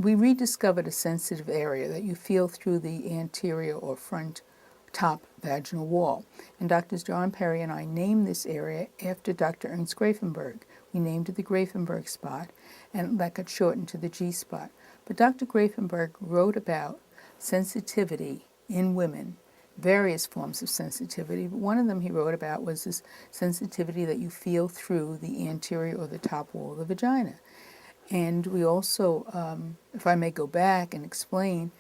we rediscovered a sensitive area that you feel through the anterior or front top vaginal wall. And Drs. John Perry and I named this area after Dr. Ernst Grafenberg. We named it the Grafenberg spot, and that got shortened to the G spot. But Dr. Grafenberg wrote about sensitivity in women, various forms of sensitivity. But one of them he wrote about was this sensitivity that you feel through the anterior or the top wall of the vagina. And we also, if I may go back and explain,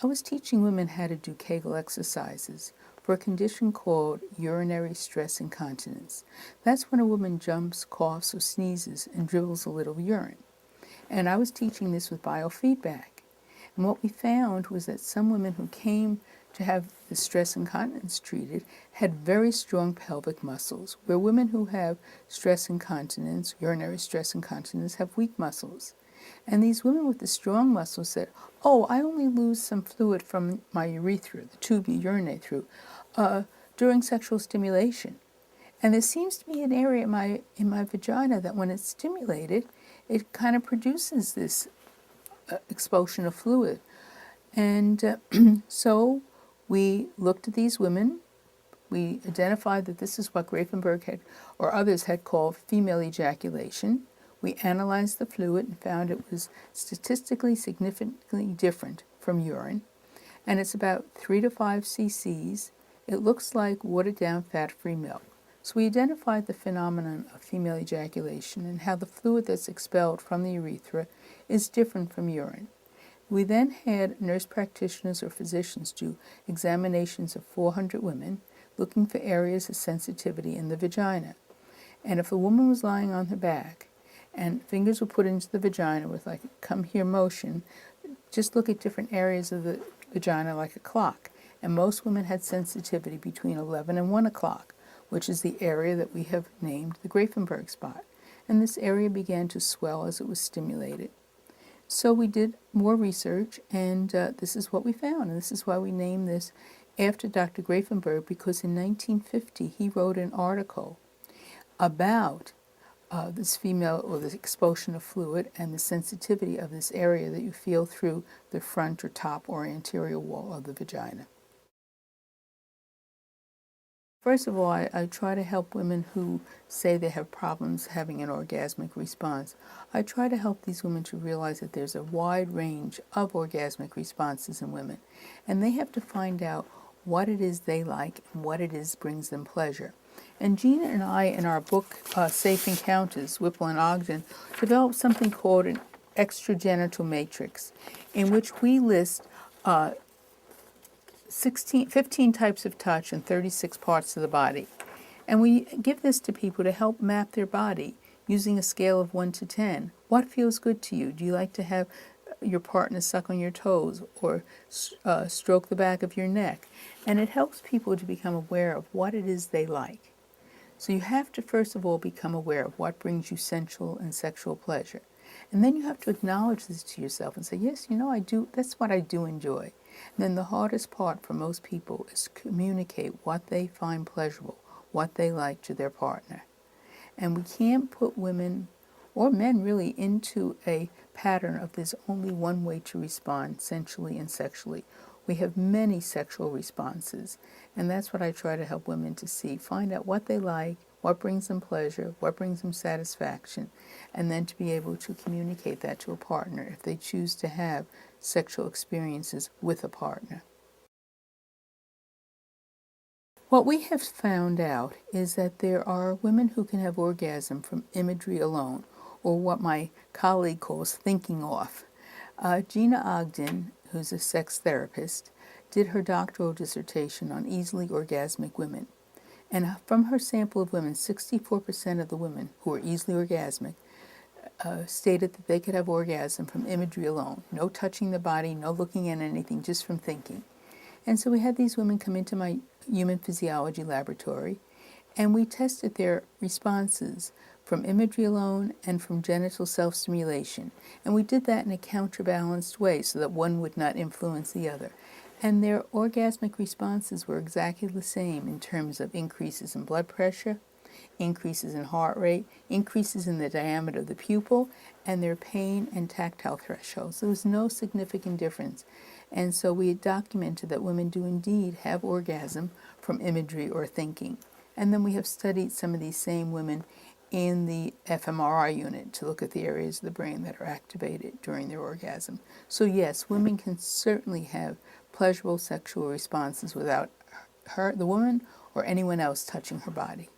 I was teaching women how to do Kegel exercises for a condition called urinary stress incontinence. That's when a woman jumps, coughs, or sneezes and dribbles a little urine. And I was teaching this with biofeedback. And what we found was that some women who came to have the stress incontinence treated had very strong pelvic muscles, where women who have stress incontinence, urinary stress incontinence, have weak muscles. And these women with the strong muscles said, oh, I only lose some fluid from my urethra, the tube you urinate through, during sexual stimulation. And there seems to be an area in my vagina that when it's stimulated, it kind of produces this expulsion of fluid. And so we looked at these women. We identified that this is what Grafenberg had, or others had called female ejaculation. We analyzed the fluid and found it was statistically significantly different from urine. And it's about 3 to 5 cc's. It looks like watered-down fat-free milk. So we identified the phenomenon of female ejaculation and how the fluid that's expelled from the urethra is different from urine. We then had nurse practitioners or physicians do examinations of 400 women looking for areas of sensitivity in the vagina. And if a woman was lying on her back and fingers were put into the vagina with like a come here motion, just look at different areas of the vagina like a clock. And most women had sensitivity between 11 and 1 o'clock, which is the area that we have named the Grafenberg spot. And this area began to swell as it was stimulated. So we did more research, and this is what we found. And this is why we named this after Dr. Grafenberg, because in 1950 he wrote an article about this female, or the expulsion of fluid and the sensitivity of this area that you feel through the front or top or anterior wall of the vagina. First of all, I try to help women who say they have problems having an orgasmic response. I try to help these women to realize that there's a wide range of orgasmic responses in women, and they have to find out what it is they like and what it is brings them pleasure. And Gina and I, in our book, Safe Encounters, Whipple and Ogden, developed something called an extragenital matrix, in which we list 15 types of touch and 36 parts of the body. And we give this to people to help map their body using a scale of 1 to 10. What feels good to you? Do you like to have your partner suck on your toes or stroke the back of your neck? And it helps people to become aware of what it is they like. So you have to first of all become aware of what brings you sensual and sexual pleasure. And then you have to acknowledge this to yourself and say, yes, I do, that's what I do enjoy. And then the hardest part for most people is to communicate what they find pleasurable, what they like to their partner. And we can't put women, or men really, into a pattern of there's only one way to respond sensually and sexually. We have many sexual responses, and that's what I try to help women to see. Find out what they like, what brings them pleasure, what brings them satisfaction, and then to be able to communicate that to a partner if they choose to have sexual experiences with a partner. What we have found out is that there are women who can have orgasm from imagery alone, or what my colleague calls thinking off. Gina Ogden, who's a sex therapist, did her doctoral dissertation on easily orgasmic women. And from her sample of women, 64% of the women who are easily orgasmic stated that they could have orgasm from imagery alone. No touching the body, no looking at anything, just from thinking. And so we had these women come into my human physiology laboratory, and we tested their responses from imagery alone and from genital self-stimulation. And we did that in a counterbalanced way so that one would not influence the other. And their orgasmic responses were exactly the same in terms of increases in blood pressure, increases in heart rate, increases in the diameter of the pupil, and their pain and tactile thresholds. There was no significant difference. And so we had documented that women do indeed have orgasm from imagery or thinking. And then we have studied some of these same women in the fMRI unit to look at the areas of the brain that are activated during their orgasm. So yes, women can certainly have pleasurable sexual responses without the woman or anyone else touching her body.